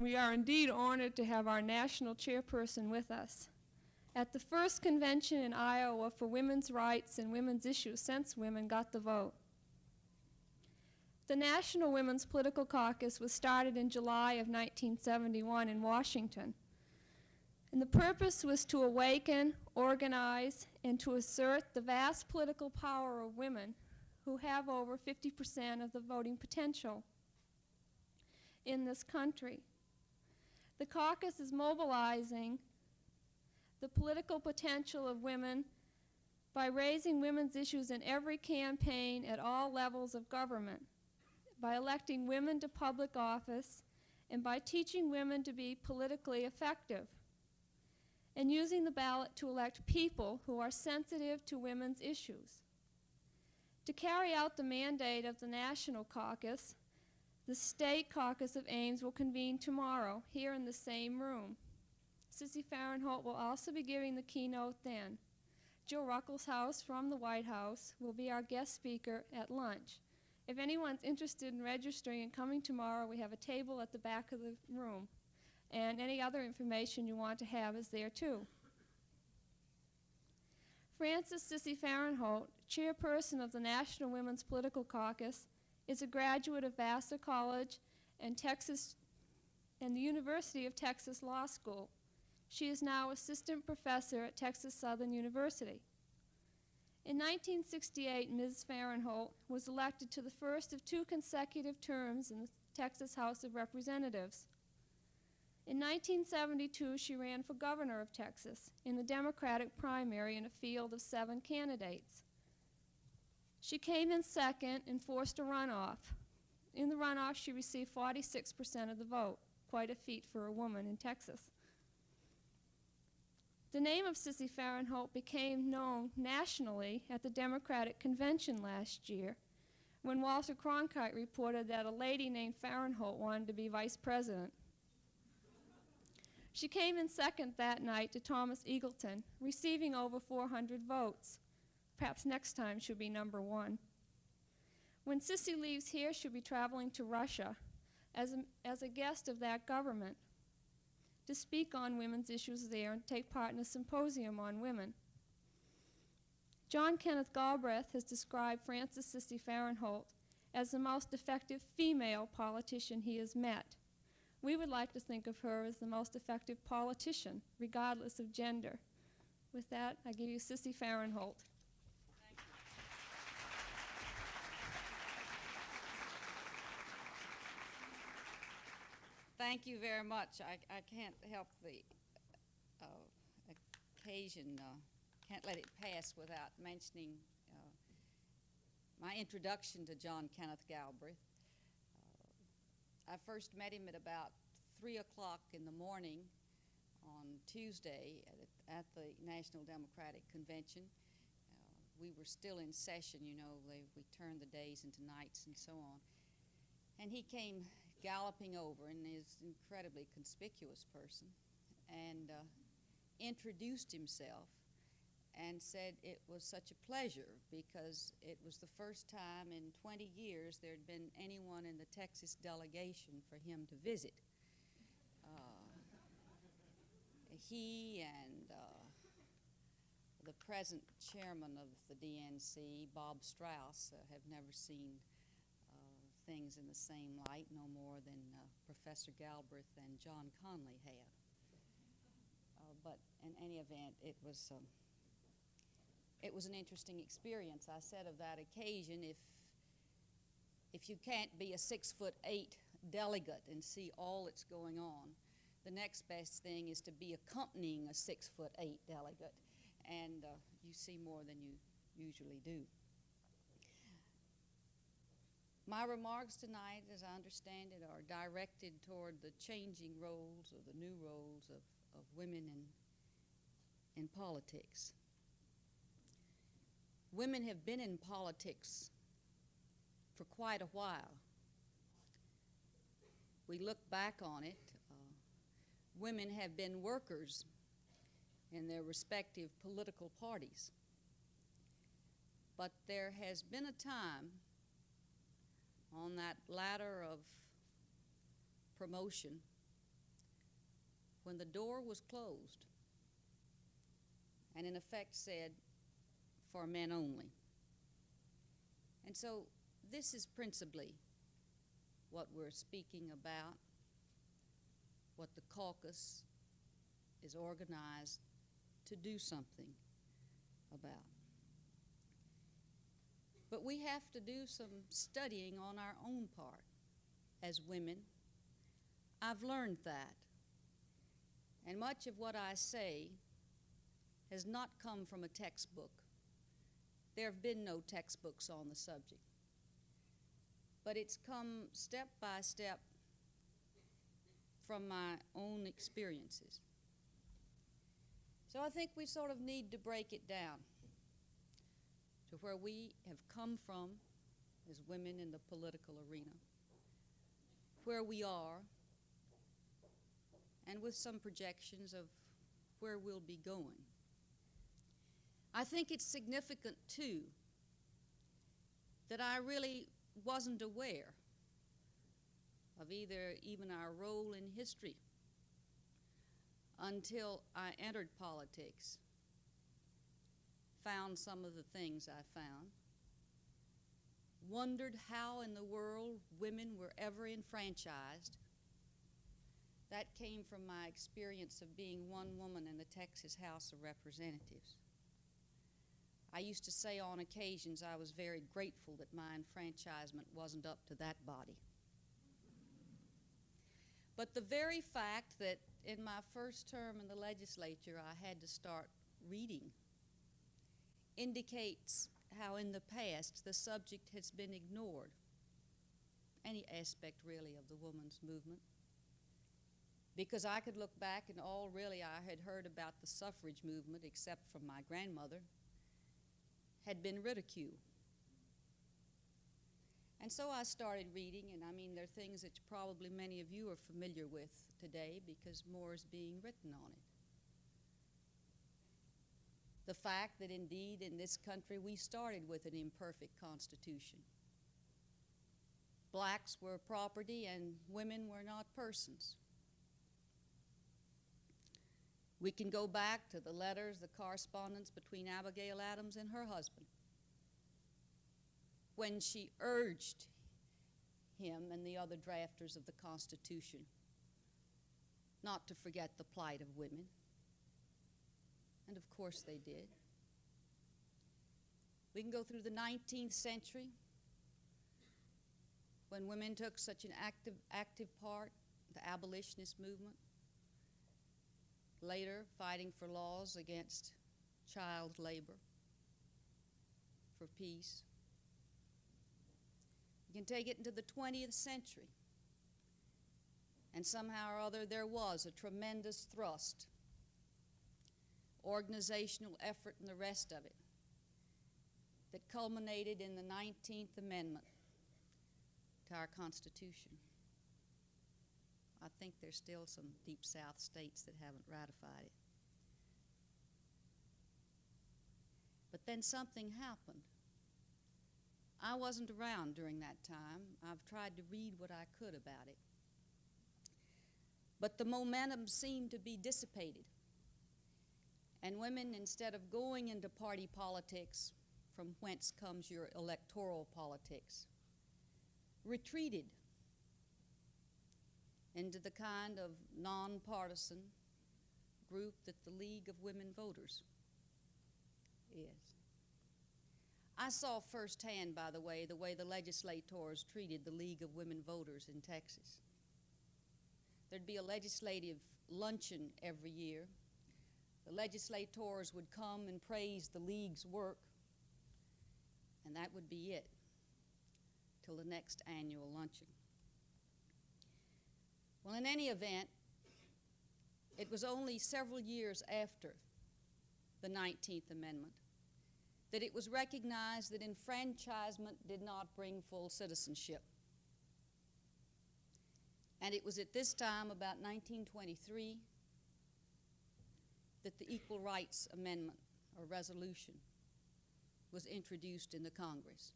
We are indeed honored to have our national chairperson with us. At the first convention in Iowa for women's rights and women's issues since women got the vote. The National Women's Political Caucus was started in July of 1971 in Washington. And the purpose was to awaken, organize, and to assert the vast political power of women who have over 50% of the voting potential in this country. The caucus is mobilizing the political potential of women by raising women's issues in every campaign at all levels of government, by electing women to public office, and by teaching women to be politically effective, and using the ballot to elect people who are sensitive to women's issues. To carry out the mandate of the National Caucus, the State Caucus of Ames will convene tomorrow here in the same room. Sissy Fahrenholt will also be giving the keynote then. Jill Ruckelshaus from the White House will be our guest speaker at lunch. If anyone's interested in registering and coming tomorrow, we have a table at the back of the room. And any other information you want to have is there too. Frances Sissy Fahrenholt, chairperson of the National Women's Political Caucus, is a graduate of Vassar College and the University of Texas Law School. She is now assistant professor at Texas Southern University. In 1968, Ms. Fahrenholt was elected to the first of 2 consecutive terms in the Texas House of Representatives. In 1972, she ran for governor of Texas in the Democratic primary in a field of 7 candidates. She came in second and forced a runoff. In the runoff, she received 46% of the vote, quite a feat for a woman in Texas. The name of Sissy Fahrenholt became known nationally at the Democratic Convention last year when Walter Cronkite reported that a lady named Fahrenholt wanted to be vice president. She came in second that night to Thomas Eagleton, receiving over 400 votes. Perhaps next time she'll be number 1. When Sissy leaves here, she'll be traveling to Russia as a guest of that government to speak on women's issues there and take part in a symposium on women. John Kenneth Galbraith has described Frances Sissy Fahrenholt as the most effective female politician he has met. We would like to think of her as the most effective politician, regardless of gender. With that, I give you Sissy Fahrenholt. Thank you. Thank you very much. I can't help the occasion, can't let it pass without mentioning my introduction to John Kenneth Galbraith. I first met him at about 3 o'clock in the morning on Tuesday at the National Democratic Convention. We were still in session, you know, we turned the days into nights and so on. And he came galloping over, and is an incredibly conspicuous person, and introduced himself and said it was such a pleasure because it was the first time in 20 years there had been anyone in the Texas delegation for him to visit. He and the present chairman of the DNC, Bob Strauss, have never seen things in the same light, no more than Professor Galbraith and John Conley have. But in any event, it was an interesting experience. I said of that occasion, if you can't be a 6'8" delegate and see all that's going on, the next best thing is to be accompanying a 6'8" delegate, and you see more than you usually do. My remarks tonight, as I understand it, are directed toward the changing roles or the new roles of women in politics. Women have been in politics for quite a while. We look back on it, women have been workers in their respective political parties. But there has been a time on that ladder of promotion when the door was closed and in effect said, "For men only." And so this is principally what we're speaking about, what the caucus is organized to do something about. But we have to do some studying on our own part as women. I've learned that. And much of what I say has not come from a textbook. There have been no textbooks on the subject. But it's come step by step from my own experiences. So I think we sort of need to break it down to where we have come from as women in the political arena, where we are, and with some projections of where we'll be going. I think it's significant, too, that I really wasn't aware of even our role in history until I entered politics, found some of the things I found, wondered how in the world women were ever enfranchised. That came from my experience of being one woman in the Texas House of Representatives. I used to say on occasions I was very grateful that my enfranchisement wasn't up to that body. But the very fact that in my first term in the legislature I had to start reading indicates how in the past the subject has been ignored, any aspect really of the women's movement. Because I could look back and all really I had heard about the suffrage movement, except from my grandmother, had been ridiculed. And so I started reading, and I mean, there are things that probably many of you are familiar with today because more is being written on it. The fact that indeed in this country we started with an imperfect constitution. Blacks were property and women were not persons. We can go back to the letters, the correspondence between Abigail Adams and her husband, when she urged him and the other drafters of the Constitution not to forget the plight of women. And of course they did. We can go through the 19th century, when women took such an active part, the abolitionist movement, later fighting for laws against child labor, for peace. You can take it into the 20th century, and somehow or other there was a tremendous thrust, organizational effort and the rest of it, that culminated in the 19th Amendment to our Constitution. I think there's still some Deep South states that haven't ratified it. But then something happened. I wasn't around during that time. I've tried to read what I could about it. But the momentum seemed to be dissipated. And women, instead of going into party politics, from whence comes your electoral politics, retreated into the kind of nonpartisan group that the League of Women Voters is. I saw firsthand, by the way the legislators treated the League of Women Voters in Texas. There'd be a legislative luncheon every year. The legislators would come and praise the League's work, and that would be it till the next annual luncheon. Well, in any event, it was only several years after the 19th Amendment that it was recognized that enfranchisement did not bring full citizenship. And it was at this time, about 1923, that the Equal Rights Amendment, or resolution, was introduced in the Congress.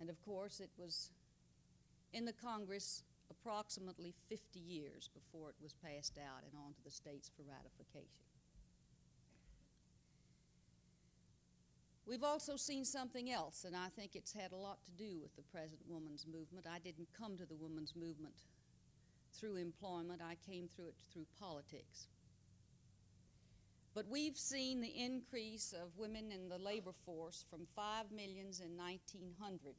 And of course, it was in the Congress approximately 50 years before it was passed out and on to the states for ratification. We've also seen something else, and I think it's had a lot to do with the present women's movement. I didn't come to the women's movement through employment. I came through it through politics. But we've seen the increase of women in the labor force from 5 million in 1900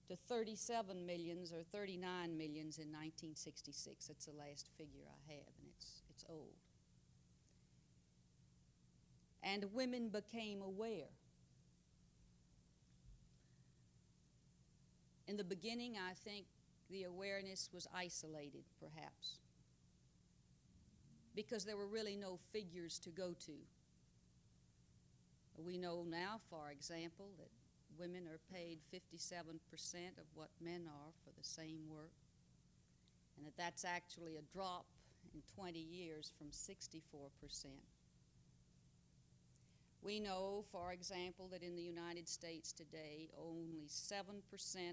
to 37 millions or 39 millions in 1966. That's the last figure I have, and it's old. And women became aware. In the beginning, I think the awareness was isolated, perhaps, because there were really no figures to go to. We know now, for example, that women are paid 57% of what men are for the same work, and that that's actually a drop in 20 years from 64%. We know, for example, that in the United States today, only 7%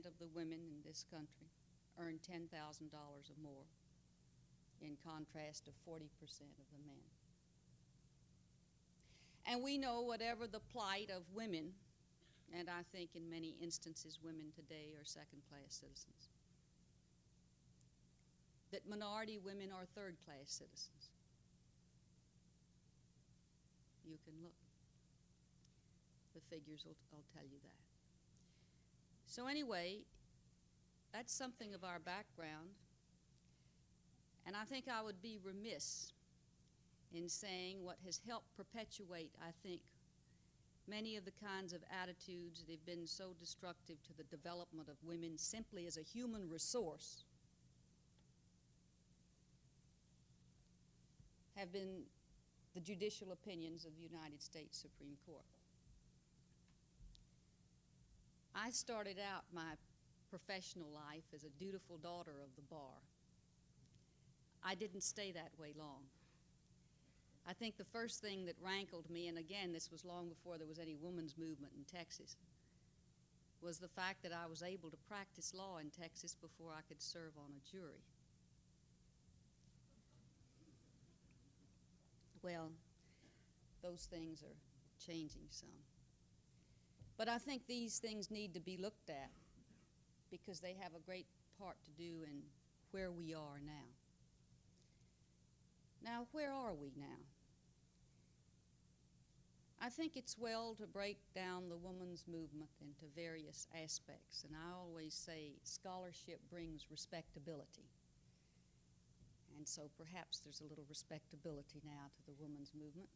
of the women in this country earn $10,000 or more, in contrast to 40% of the men. And we know whatever the plight of women, and I think in many instances women today are second-class citizens, that minority women are third-class citizens. You can look. The figures will tell you that. So anyway, that's something of our background, and I think I would be remiss in saying what has helped perpetuate, I think, many of the kinds of attitudes that have been so destructive to the development of women simply as a human resource have been the judicial opinions of the United States Supreme Court. I started out my professional life as a dutiful daughter of the bar. I didn't stay that way long. I think the first thing that rankled me, and again, this was long before there was any women's movement in Texas, was the fact that I was able to practice law in Texas before I could serve on a jury. Well, those things are changing some. But I think these things need to be looked at because they have a great part to do in where we are now. Now, where are we now? I think it's well to break down the women's movement into various aspects, and I always say scholarship brings respectability. And so perhaps there's a little respectability now to the women's movement.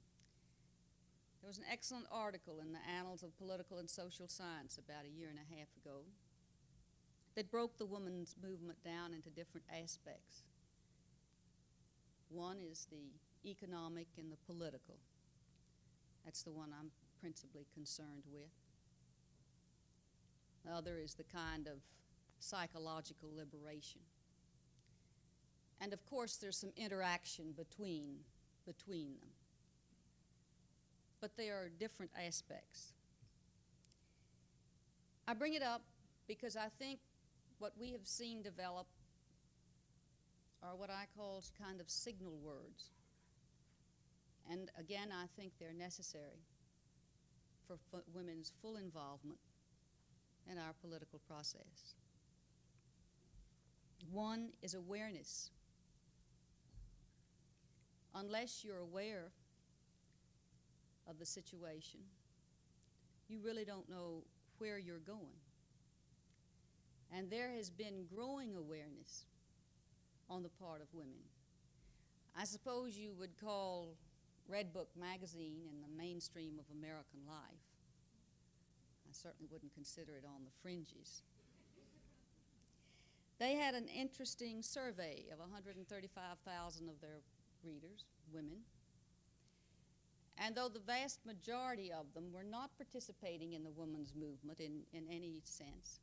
There was an excellent article in the Annals of Political and Social Science about a year and a half ago that broke the women's movement down into different aspects. One is the economic and the political. That's the one I'm principally concerned with. The other is the kind of psychological liberation. And of course, there's some interaction between them. But they are different aspects. I bring it up because I think what we have seen develop are what I call kind of signal words. And again, I think they're necessary for women's full involvement in our political process. One is awareness. Unless you're aware of the situation, you really don't know where you're going. And there has been growing awareness on the part of women. I suppose you would call Red Book magazine in the mainstream of American life. I certainly wouldn't consider it on the fringes. They had an interesting survey of 135,000 of their readers, women. And though the vast majority of them were not participating in the women's movement in any sense,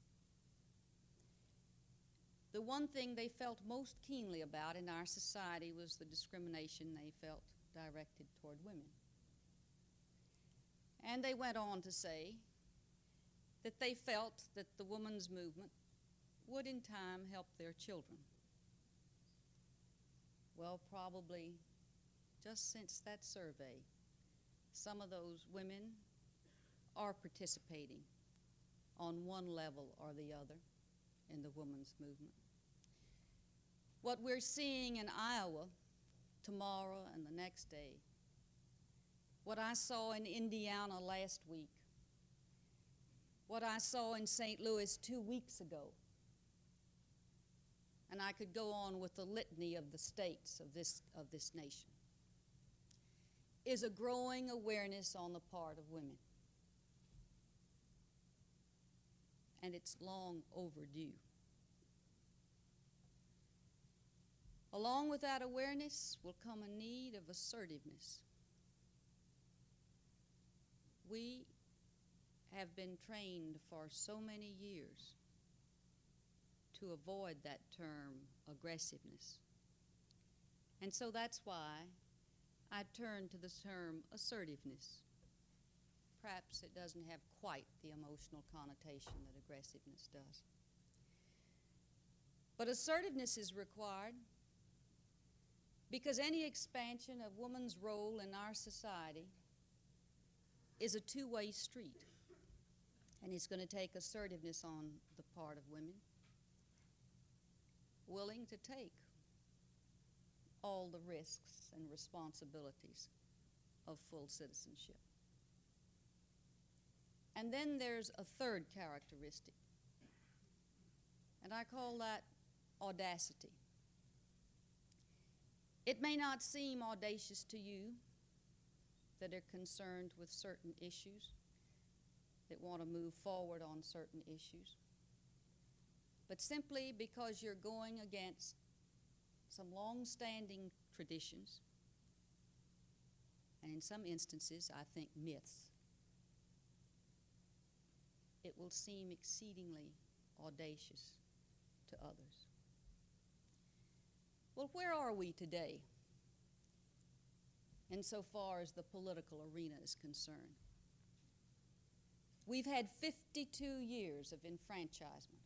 the one thing they felt most keenly about in our society was the discrimination they felt directed toward women. And they went on to say that they felt that the women's movement would in time help their children? Well, probably just since that survey, some of those women are participating on one level or the other in the women's movement. What we're seeing in Iowa tomorrow and the next day, what I saw in Indiana last week, what I saw in St. Louis 2 weeks ago, and I could go on with the litany of the states of this nation, is a growing awareness on the part of women. And it's long overdue. Along with that awareness will come a need of assertiveness. We have been trained for so many years to avoid that term, aggressiveness. And so that's why I turn to the term assertiveness. Perhaps it doesn't have quite the emotional connotation that aggressiveness does. But assertiveness is required because any expansion of women's role in our society is a two-way street. And it's going to take assertiveness on the part of women, willing to take all the risks and responsibilities of full citizenship. And then there's a third characteristic, and I call that audacity. It may not seem audacious to you that are concerned with certain issues, that want to move forward on certain issues, but simply because you're going against some long-standing traditions, and in some instances, I think myths, it will seem exceedingly audacious to others. Well, where are we today insofar as the political arena is concerned? We've had 52 years of enfranchisement.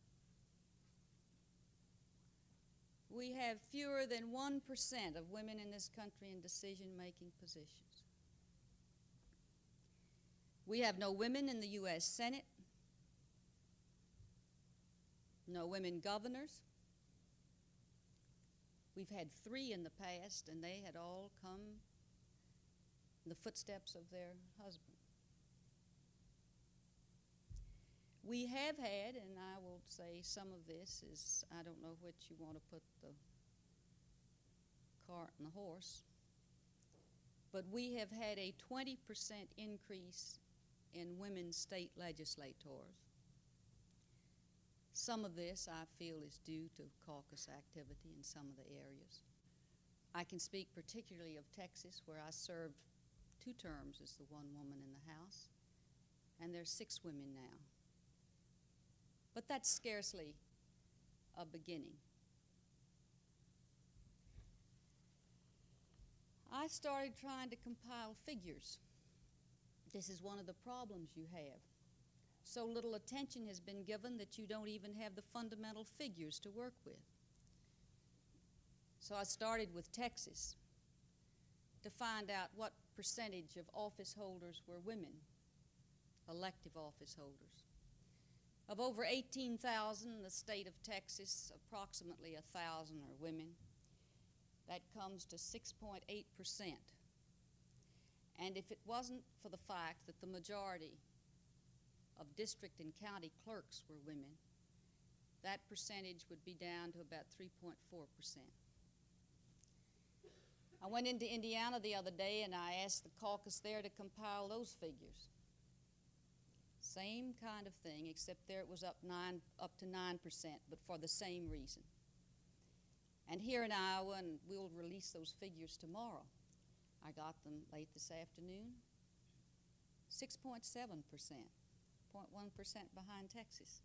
We have fewer than 1% of women in this country in decision-making positions. We have no women in the U.S. Senate, no women governors. We've had 3 in the past, and they had all come in the footsteps of their husband. We have had, and I will say some of this is, I don't know which you want to put the cart and the horse, but we have had a 20% increase in women state legislators. Some of this, I feel, is due to caucus activity in some of the areas. I can speak particularly of Texas, where I served 2 terms as the one woman in the House, and there's 6 women now. But that's scarcely a beginning. I started trying to compile figures. This is one of the problems you have. So little attention has been given that you don't even have the fundamental figures to work with. So I started with Texas to find out what percentage of office holders were women, elective office holders. Of over 18,000 in the state of Texas, approximately 1,000 are women. That comes to 6.8%. And if it wasn't for the fact that the majority of district and county clerks were women, that percentage would be down to about 3.4%. I went into Indiana the other day and I asked the caucus there to compile those figures. Same kind of thing, except there it was up to 9%, but for the same reason. And here in Iowa, and we'll release those figures tomorrow, I got them late this afternoon, 6.7%, 0.1% behind Texas.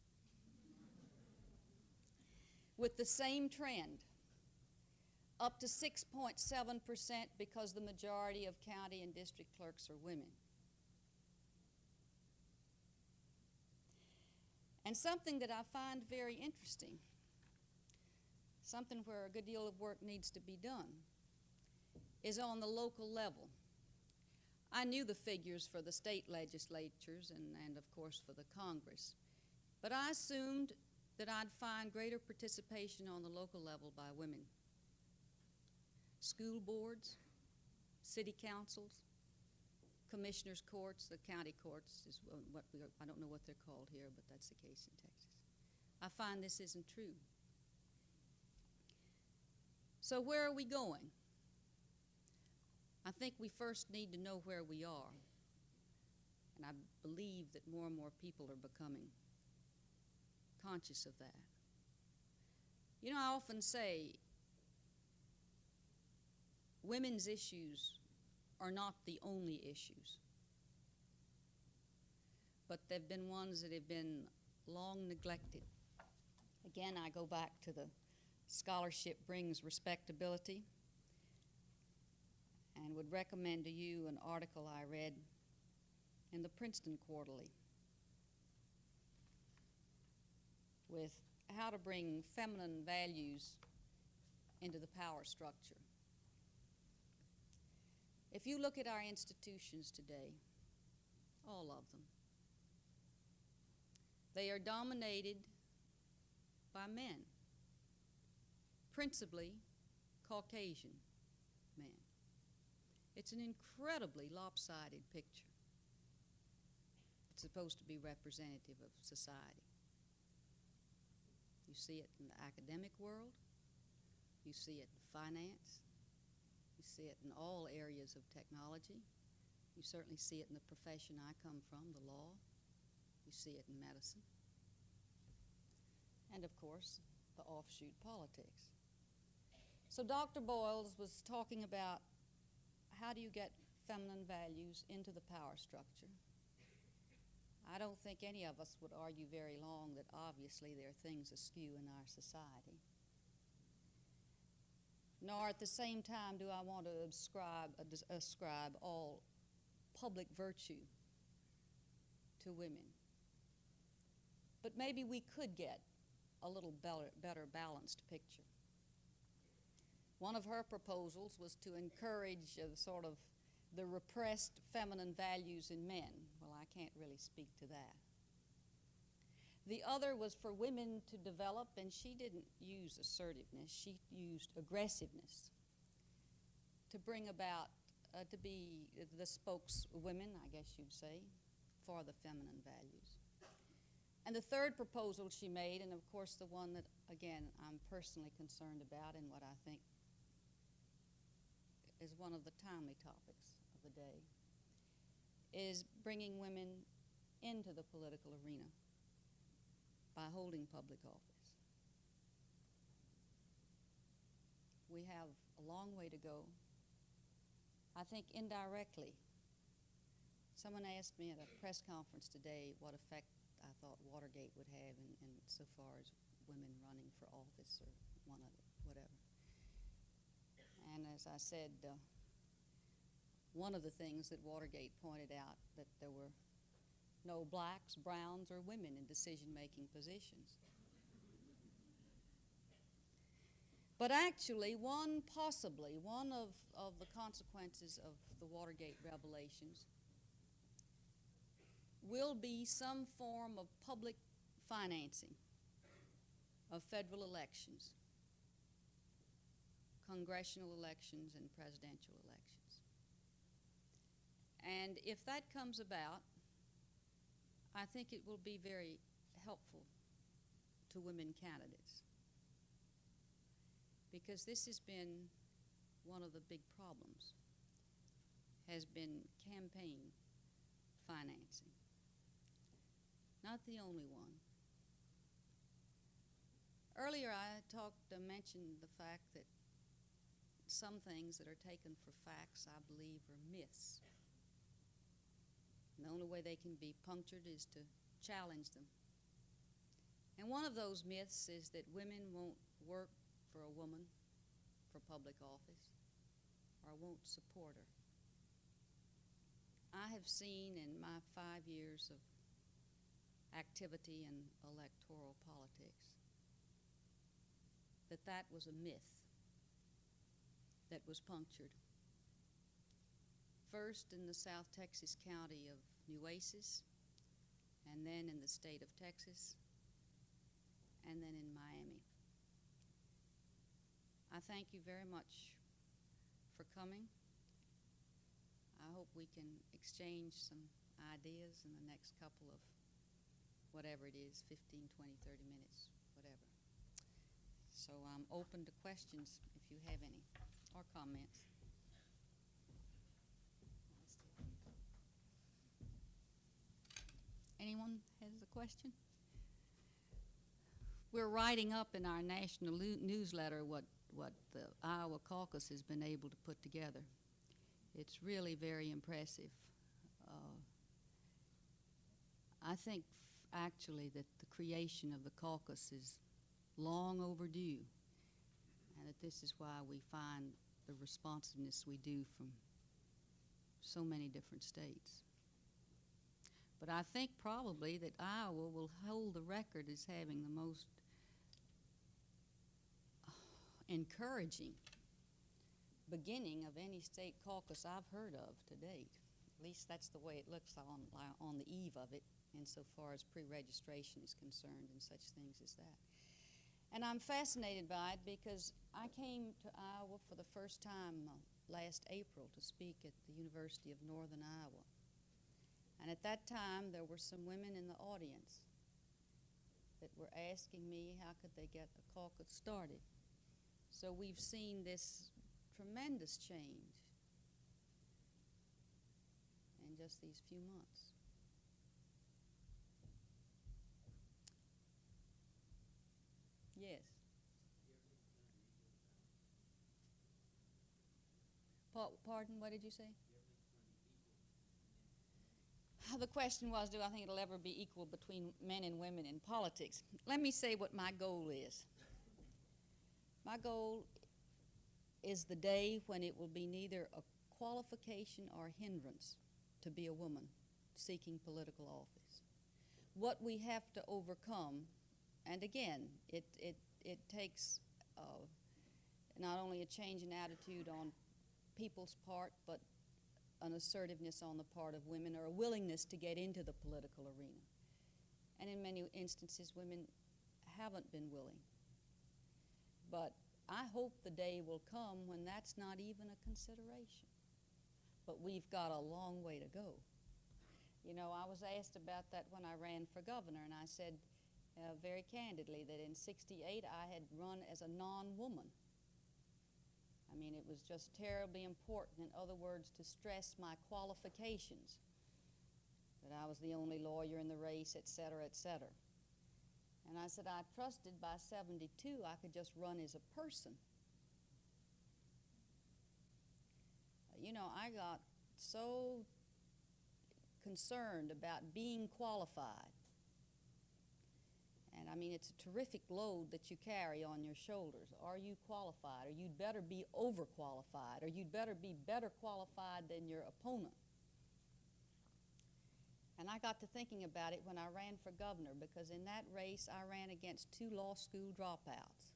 With the same trend, up to 6.7% because the majority of county and district clerks are women. And something that I find very interesting something where a good deal of work needs to be done, is on the local level. I knew the figures for the state legislatures and of course for the Congress, but I assumed that I'd find greater participation on the local level by women. School boards, city councils, commissioners' courts, the county courts is what I don't know what they're called here, but that's the case in Texas. I find this isn't true. So where are we going? I think we first need to know where we are, and I believe that more and more people are becoming conscious of that. You know, I often say women's issues are not the only issues, but they've been ones that have been long neglected. Again, I go back to the scholarship brings respectability, and would recommend to you an article I read in the Princeton Quarterly with how to bring feminine values into the power structure. If you look at our institutions today, all of them, they are dominated by men, principally Caucasian men. It's an incredibly lopsided picture. It's supposed to be representative of society. You see it in the academic world, you see it in finance, you see it in all areas of technology, you certainly see it in the profession I come from, the law, you see it in medicine, and of course, the offshoot politics. So Dr. Boyles was talking about how do you get feminine values into the power structure. I don't think any of us would argue very long that obviously there are things askew in our society. Nor at the same time do I want to ascribe all public virtue to women. But maybe we could get a little better balanced picture. One of her proposals was to encourage sort of the repressed feminine values in men. Well, I can't really speak to that. The other was for women to develop, and she didn't use assertiveness, she used aggressiveness to bring about, to be the spokeswomen, I guess you'd say, for the feminine values. And the third proposal she made, and of course the one that, again, I'm personally concerned about and what I think is one of the timely topics of the day, is bringing women into the political arena by holding public office. We have a long way to go. I think indirectly, someone asked me at a press conference today what effect I thought Watergate would have in so far as women running for office or whatever. And as I said, one of the things that Watergate pointed out, that there were no blacks, browns, or women in decision-making positions. But actually, one of the consequences of the Watergate revelations will be some form of public financing of federal elections, congressional elections, and presidential elections. And if that comes about, I think it will be very helpful to women candidates, because this has been one of the big problems, has been campaign financing. Not the only one. Earlier I mentioned the fact that some things that are taken for facts, I believe, are myths. And the only way they can be punctured is to challenge them. And one of those myths is that women won't work for a woman for public office or won't support her. I have seen in my 5 years of activity in electoral politics that that was a myth that was punctured. First in the South Texas county of Nueces, and then in the state of Texas, and then in Miami. I thank you very much for coming. I hope we can exchange some ideas in the next couple of whatever it is, 15, 20, 30 minutes, whatever. So I'm open to questions if you have any, or comments. Anyone has a question? We're writing up in our national newsletter what the Iowa caucus has been able to put together. It's really very impressive. I think actually that the creation of the caucus is long overdue, and that this is why we find the responsiveness we do from so many different states. But I think probably that Iowa will hold the record as having the most encouraging beginning of any state caucus I've heard of to date. At least that's the way it looks on the eve of it, insofar as pre-registration is concerned and such things as that. And I'm fascinated by it because I came to Iowa for the first time last April to speak at the University of Northern Iowa. And at that time, there were some women in the audience that were asking me how could they get a caucus started. So we've seen this tremendous change in just these few months. Yes. Pardon, what did you say? The question was, do I think it'll ever be equal between men and women in politics? Let me say what my goal is. My goal is the day when it will be neither a qualification or hindrance to be a woman seeking political office. What we have to overcome, and again, it takes not only a change in attitude on people's part, but an assertiveness on the part of women, or a willingness to get into the political arena. And in many instances, women haven't been willing. But I hope the day will come when that's not even a consideration. But we've got a long way to go. You know, I was asked about that when I ran for governor, and I said very candidly that in '68 I had run as a non-woman. I mean, it was just terribly important, in other words, to stress my qualifications, that I was the only lawyer in the race, et cetera, et cetera. And I said I trusted by '72 I could just run as a person. You know, I got so concerned about being qualified. And I mean, it's a terrific load that you carry on your shoulders. Are you qualified? Or you'd better be overqualified, or you'd better be better qualified than your opponent. And I got to thinking about it when I ran for governor, because in that race I ran against 2 law school dropouts.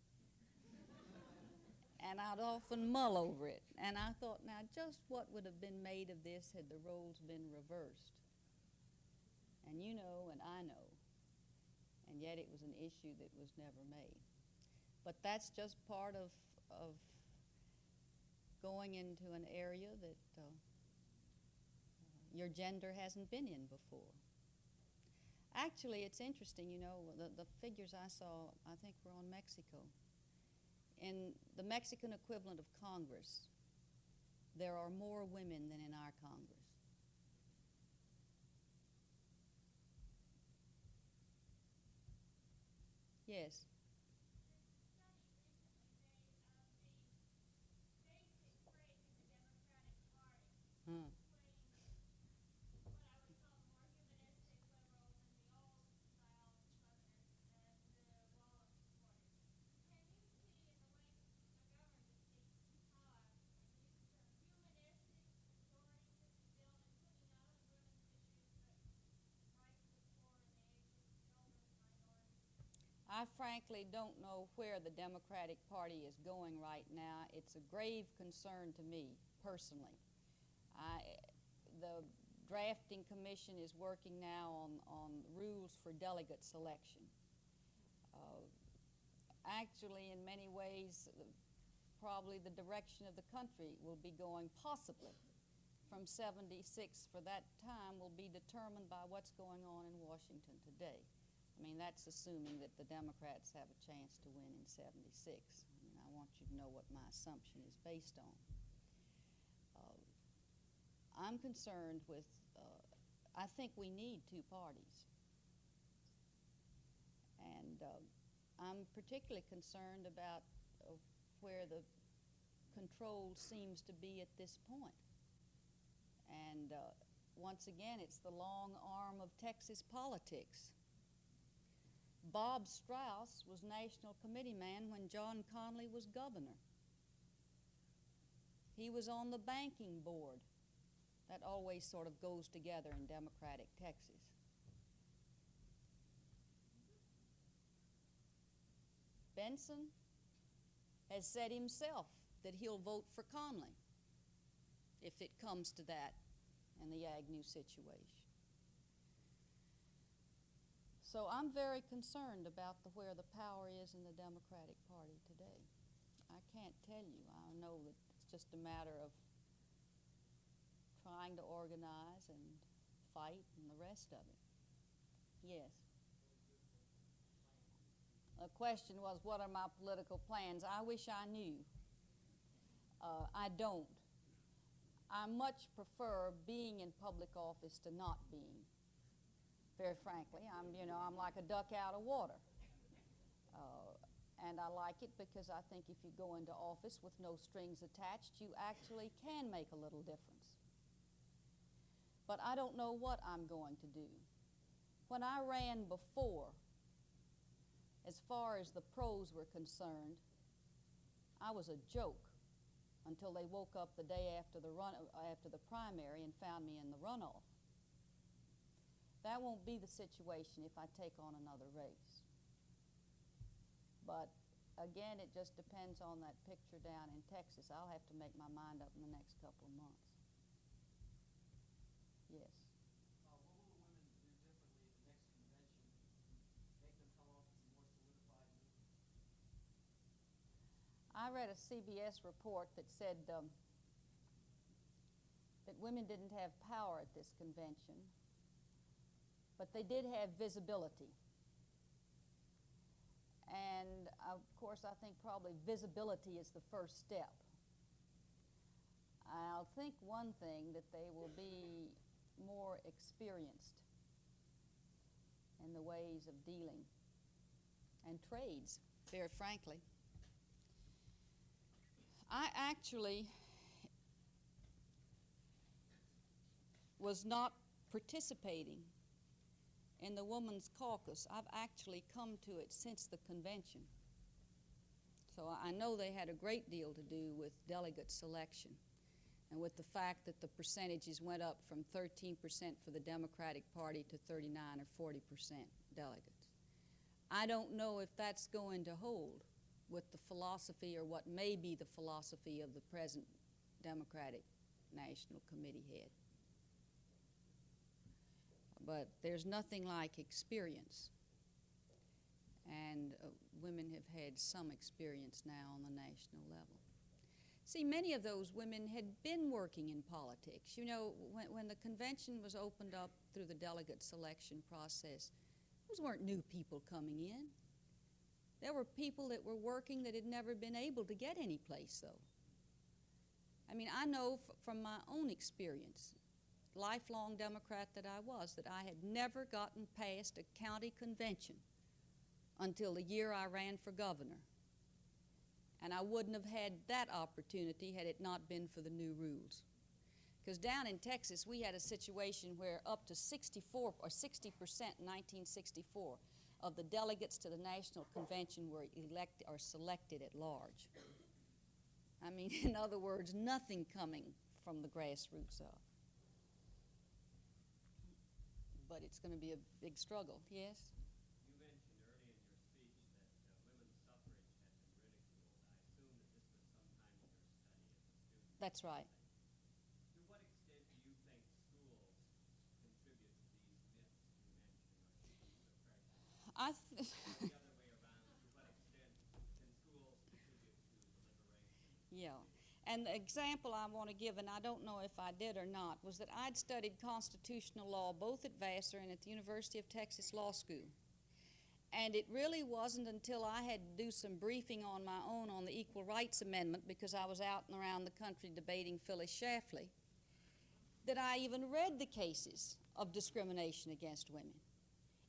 And I'd often mull over it. And I thought, now just what would have been made of this had the roles been reversed? And you know, and I know. And yet it was an issue that was never made. But that's just part of going into an area that your gender hasn't been in before. Actually, it's interesting, you know, the figures I saw, I think, were on Mexico. In the Mexican equivalent of Congress, there are more women than in our Congress. Yes. Hmm. I I frankly don't know where the Democratic Party is going right now. It's a grave concern to me, personally. The drafting commission is working now on rules for delegate selection. Actually, in many ways, probably the direction of the country will be going possibly from 76 for that time will be determined by what's going on in Washington today. I mean, that's assuming that the Democrats have a chance to win in 76. I mean, I want you to know what my assumption is based on. I'm concerned with, I think we need two parties. And I'm particularly concerned about where the control seems to be at this point. And once again, it's the long arm of Texas politics. Bob Strauss was National Committee man when John Connally was governor. He was on the banking board. That always sort of goes together in Democratic Texas. Benson has said himself that he'll vote for Connally if it comes to that in the Agnew situation. So I'm very concerned about where the power is in the Democratic Party today. I can't tell you. I know that it's just a matter of trying to organize and fight and the rest of it. Yes. The question was, what are my political plans? I wish I knew. I don't. I much prefer being in public office to not being. Very frankly, I'm like a duck out of water. And I like it because I think if you go into office with no strings attached, you actually can make a little difference. But I don't know what I'm going to do. When I ran before, as far as the pros were concerned, I was a joke until they woke up the day after the primary and found me in the runoff. That won't be the situation if I take on another race. But again, it just depends on that picture down in Texas. I'll have to make my mind up in the next couple of months. Yes. What will the women do differently at the next convention? Make them come off as a more solidified movement? I read a CBS report that said that women didn't have power at this convention, but they did have visibility. And of course, I think probably visibility is the first step. I'll think one thing, that they will be more experienced in the ways of dealing and trades, very frankly. I actually was not participating in the Women's Caucus. I've actually come to it since the convention. So I know they had a great deal to do with delegate selection and with the fact that the percentages went up from 13% for the Democratic Party to 39 or 40% delegates. I don't know if that's going to hold with the philosophy or what may be the philosophy of the present Democratic National Committee head. But there's nothing like experience. And women have had some experience now on the national level. See, many of those women had been working in politics. You know, when the convention was opened up through the delegate selection process, those weren't new people coming in. There were people that were working that had never been able to get any place, though. I mean, I know from my own experience, lifelong Democrat that I was, that I had never gotten past a county convention until the year I ran for governor. And I wouldn't have had that opportunity had it not been for the new rules. Because down in Texas, we had a situation where up to 64 or 60% in 1964 of the delegates to the National Convention were elected or selected at large. I mean, in other words, nothing coming from the grassroots up. But it's going to be a big struggle. Yes? You mentioned early in your speech That's right. To what extent do you think schools contribute to these myths you mentioned, or to these oppressions? I Or the other way around, to what extent can schools contribute to the liberation? Yeah. And the example I want to give, and I don't know if I did or not, was that I'd studied constitutional law both at Vassar and at the University of Texas Law School. And it really wasn't until I had to do some briefing on my own on the Equal Rights Amendment, because I was out and around the country debating Phyllis Schlafly, that I even read the cases of discrimination against women.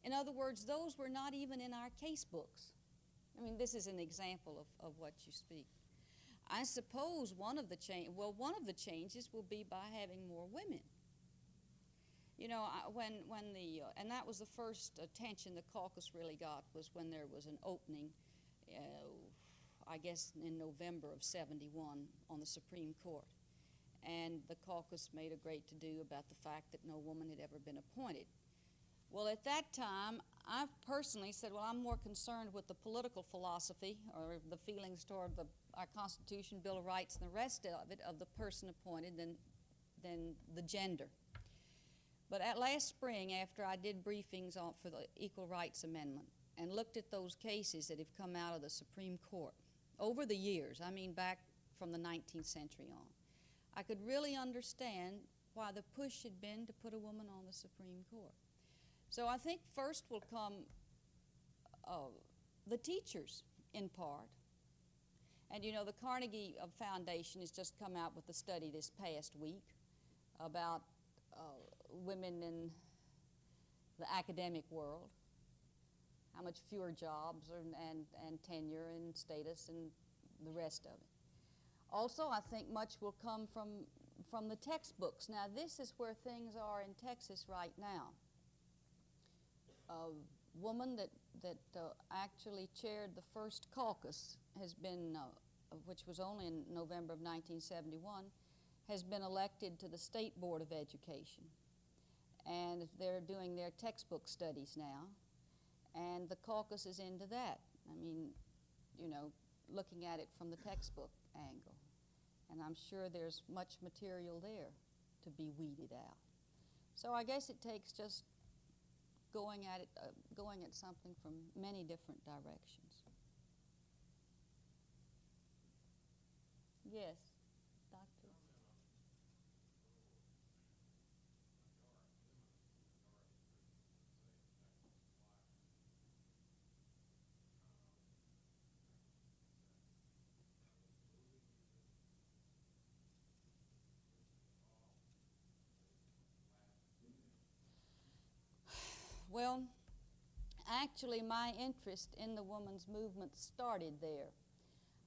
In other words, those were not even in our case books. I mean, this is an example of what you speak. I suppose one of the changes will be by having more women. You know, and that was the first attention the caucus really got, was when there was an opening, I guess in November of '71 on the Supreme Court. And the caucus made a great to-do about the fact that no woman had ever been appointed. Well, at that time, I personally said, well, I'm more concerned with the political philosophy or the feelings toward our Constitution, Bill of Rights, and the rest of it, of the person appointed than the gender. But at last spring, after I did briefings for the Equal Rights Amendment and looked at those cases that have come out of the Supreme Court over the years, I mean back from the 19th century on, I could really understand why the push had been to put a woman on the Supreme Court. So I think first will come the teachers, in part. And you know, the Carnegie Foundation has just come out with a study this past week about women in the academic world, how much fewer jobs and tenure and status and the rest of it. Also, I think much will come from the textbooks. Now, this is where things are in Texas right now. A woman that actually chaired the first caucus has been, which was only in November of 1971, has been elected to the State Board of Education. And they're doing their textbook studies now, and the caucus is into that. I mean, you know, looking at it from the textbook angle. And I'm sure there's much material there to be weeded out. So I guess it takes just going at something from many different directions. Yes, Doctor? Well, actually, my interest in the women's movement started there.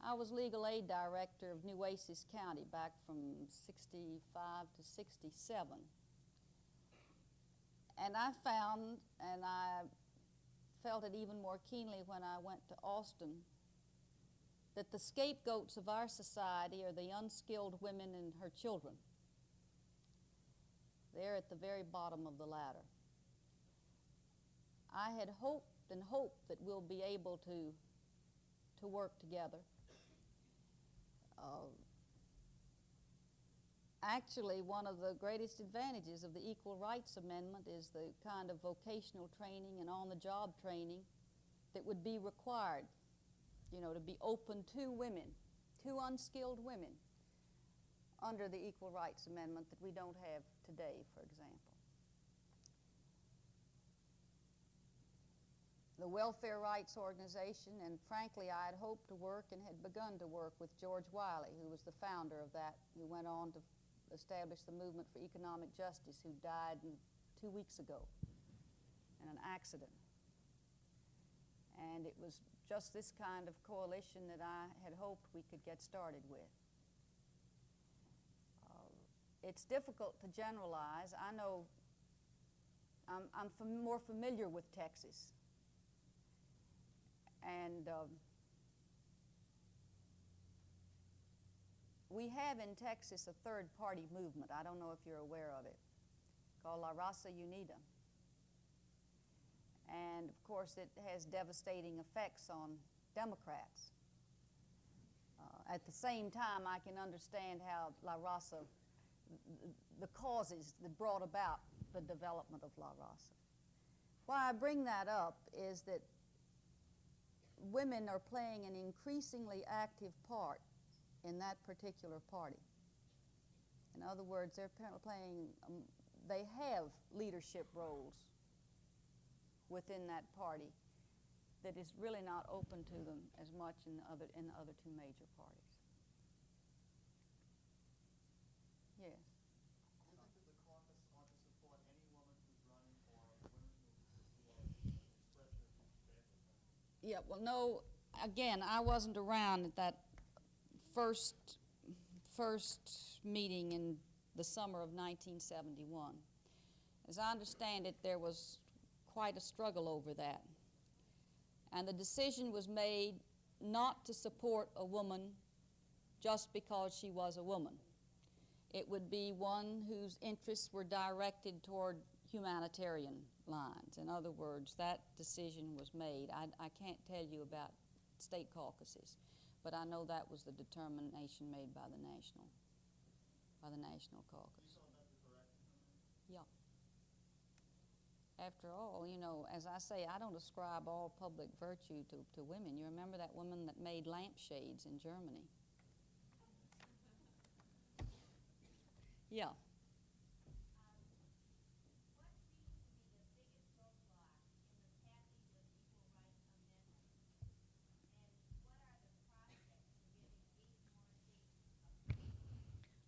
I was legal aid director of Nueces County back from '65 to '67. And I found, and I felt it even more keenly when I went to Austin, that the scapegoats of our society are the unskilled women and her children. They're at the very bottom of the ladder. I had hoped and hoped that we'll be able to work together. Actually, one of the greatest advantages of the Equal Rights Amendment is the kind of vocational training and on-the-job training that would be required, you know, to be open to women, to unskilled women, under the Equal Rights Amendment that we don't have today, for example. The Welfare Rights Organization, and frankly, I had hoped to work and had begun to work with George Wiley, who was the founder of that, who went on to establish the Movement for Economic Justice, who died 2 weeks ago in an accident. And it was just this kind of coalition that I had hoped we could get started with. It's difficult to generalize. I know I'm more familiar with Texas. And we have in Texas a third-party movement. I don't know if you're aware of it, called La Raza Unida. And, of course, it has devastating effects on Democrats. at the same time, I can understand how La Raza, the causes that brought about the development of La Raza. Why I bring that up is that women are playing an increasingly active part in that particular party. In other words, they're playing, they have leadership roles within that party that is really not open to them as much in the other two major parties. Yes. Do you think that the caucus ought to support any woman who's running or women who are express their views badly? Yeah, well, no, again, I wasn't around at that first meeting in the summer of 1971. As I understand it, there was quite a struggle over that. And the decision was made not to support a woman just because she was a woman. It would be one whose interests were directed toward humanitarian lines. In other words, that decision was made. I can't tell you about state caucuses, but I know that was the determination made by the national caucus. Yeah. After all, you know, as I say, I don't ascribe all public virtue to women. You remember that woman that made lampshades in Germany? Yeah.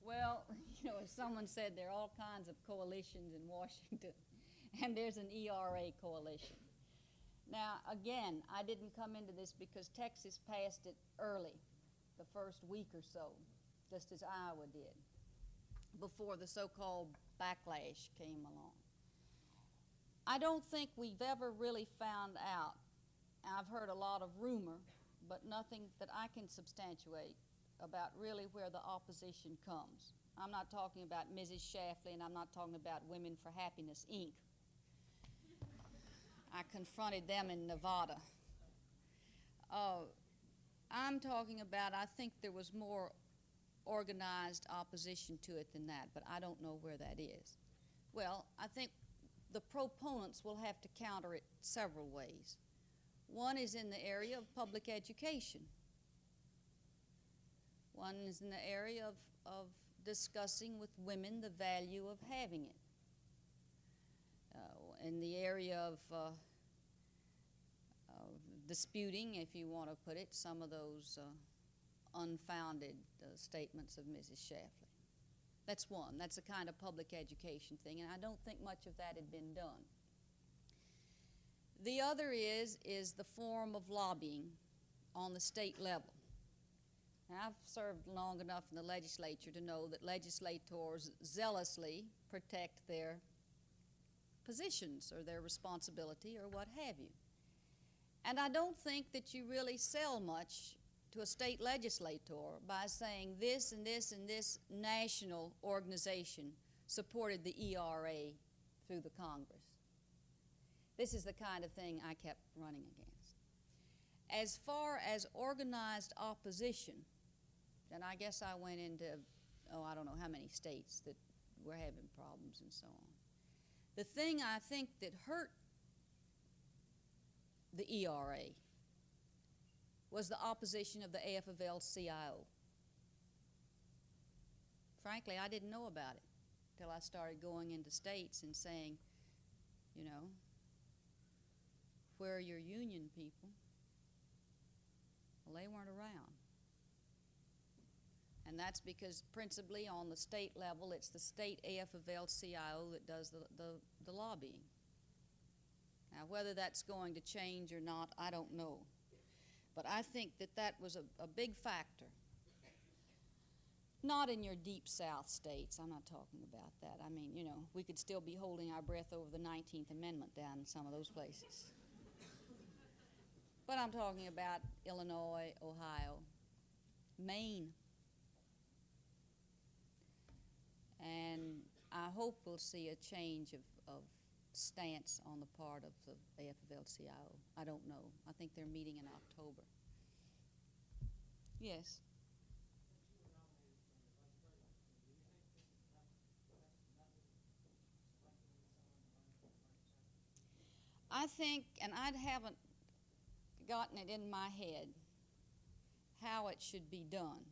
Well, you know, as someone said, there are all kinds of coalitions in Washington, and there's an ERA coalition. Now, again, I didn't come into this because Texas passed it early, the first week or so, just as Iowa did, before the so-called backlash came along. I don't think we've ever really found out. I've heard a lot of rumor, but nothing that I can substantiate about really where the opposition comes. I'm not talking about Mrs. Shafley, and I'm not talking about Women for Happiness, Inc. I confronted them in Nevada. I'm talking about, I think there was more organized opposition to it than that, but I don't know where that is. Well, I think the proponents will have to counter it several ways. One is in the area of public education. One is in the area of discussing with women the value of having it. In the area of disputing, if you want to put it, some of those unfounded statements of Mrs. Shafley. That's one. That's a kind of public education thing, and I don't think much of that had been done. The other is the form of lobbying on the state level. Now, I've served long enough in the legislature to know that legislators zealously protect their positions or their responsibility or what have you. And I don't think that you really sell much to a state legislator by saying this and this and this national organization supported the ERA through the Congress. This is the kind of thing I kept running against. As far as organized opposition, and I guess I went into, I don't know how many states that were having problems and so on. The thing I think that hurt the ERA was the opposition of the AFL-CIO. Frankly, I didn't know about it till I started going into states and saying, you know, where are your union people? Well, they weren't around. And that's because principally on the state level, it's the state AFL-CIO that does the lobbying. Now, whether that's going to change or not, I don't know. But I think that that was a big factor. Not in your deep South states. I'm not talking about that. I mean, you know, we could still be holding our breath over the 19th Amendment down in some of those places. But I'm talking about Illinois, Ohio, Maine. And I hope we'll see a change of stance on the part of the AFL-CIO. I don't know. I think they're meeting in October. Yes? I think, and I haven't gotten it in my head how it should be done,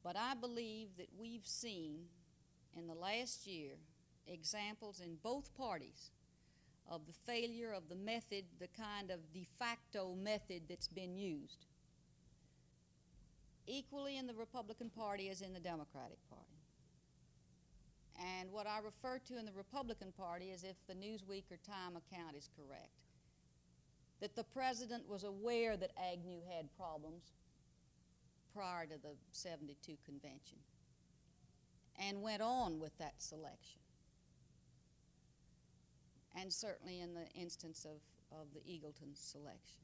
but I believe that we've seen in the last year examples in both parties of the failure of the method, the kind of de facto method that's been used, equally in the Republican Party as in the Democratic Party. And what I refer to in the Republican Party is, if the Newsweek or Time account is correct, that the president was aware that Agnew had problems prior to the 72 convention and went on with that selection. And certainly in the instance of the Eagleton selection.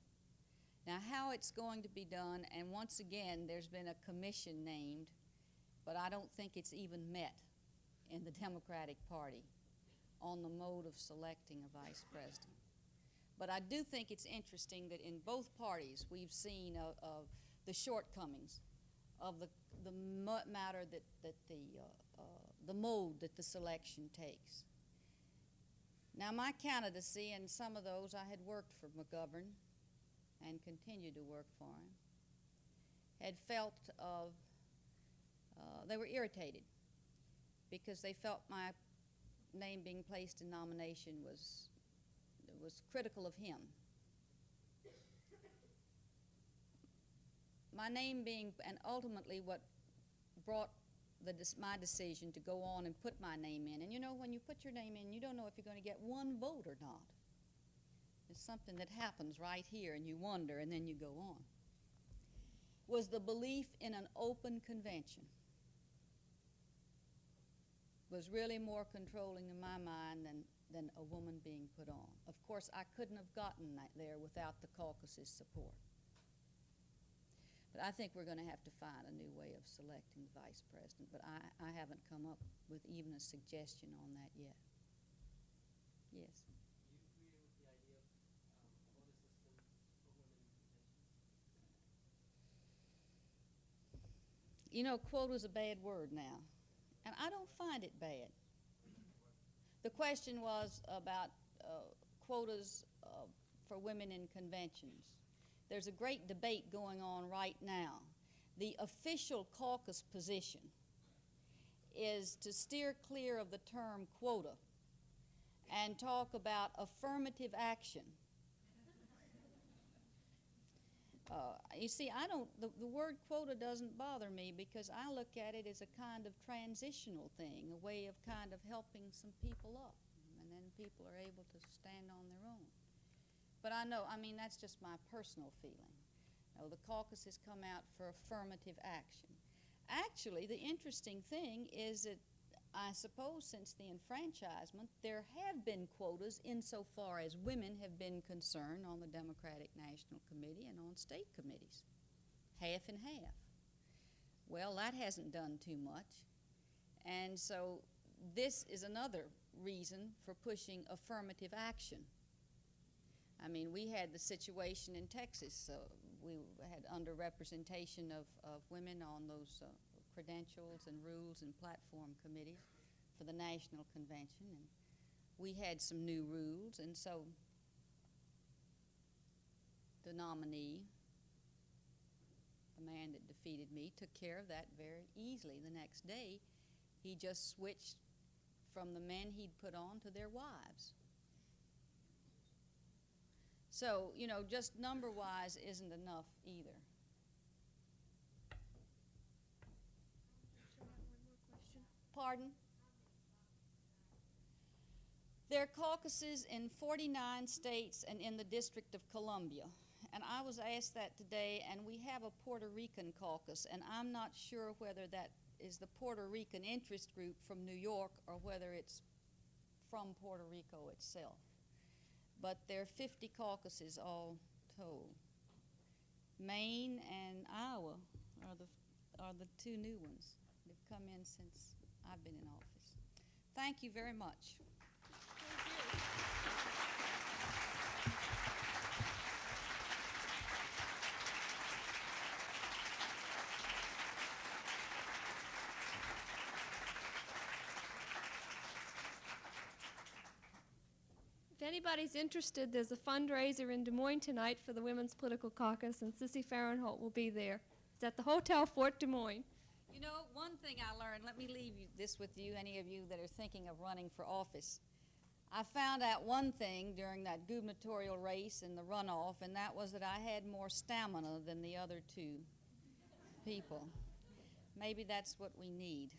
Now, how it's going to be done, and once again, there's been a commission named, but I don't think it's even met in the Democratic Party on the mode of selecting a vice president. But I do think it's interesting that in both parties we've seen of the shortcomings of the matter that the mode that the selection takes. Now, my candidacy, and some of those I had worked for McGovern and continue to work for him, had felt they were irritated because they felt my name being placed in nomination was critical of him. My name being, and ultimately what brought my decision to go on and put my name in. And you know, when you put your name in, you don't know if you're going to get one vote or not. It's something that happens right here, and you wonder, and then you go on. Was the belief in an open convention was really more controlling in my mind than a woman being put on. Of course, I couldn't have gotten that there without the caucus's support. But I think we're going to have to find a new way of selecting the vice president, but I haven't come up with even a suggestion on that yet. Yes? Do you agree with the idea of a quota system for women in conventions? You know, quota's a bad word now, and I don't find it bad. The question was about quotas for women in conventions. There's a great debate going on right now. The official caucus position is to steer clear of the term quota and talk about affirmative action. You see, the word quota doesn't bother me because I look at it as a kind of transitional thing, a way of kind of helping some people up, and then people are able to stand on their own. But I know, I mean, that's just my personal feeling. You know, the caucus has come out for affirmative action. Actually, the interesting thing is that I suppose since the enfranchisement, there have been quotas insofar as women have been concerned on the Democratic National Committee and on state committees. Half and half. Well, that hasn't done too much. And so this is another reason for pushing affirmative action. I mean, we had the situation in Texas. We had underrepresentation of women on those credentials and rules and platform committees for the National Convention. And we had some new rules, and so the nominee, the man that defeated me, took care of that very easily. The next day, he just switched from the men he'd put on to their wives. So, you know, just number-wise isn't enough either. Pardon? There are caucuses in 49 states and in the District of Columbia. And I was asked that today, and we have a Puerto Rican caucus, and I'm not sure whether that is the Puerto Rican interest group from New York or whether it's from Puerto Rico itself. But there are 50 caucuses all told. Maine and Iowa are the two new ones. They've come in since I've been in office. Thank you very much. If anybody's interested, there's a fundraiser in Des Moines tonight for the Women's Political Caucus, and Sissy Farrenholt will be there. It's at the Hotel Fort Des Moines. You know, one thing I learned, let me leave this with you, any of you that are thinking of running for office. I found out one thing during that gubernatorial race and the runoff, and that was that I had more stamina than the other two people. Maybe that's what we need.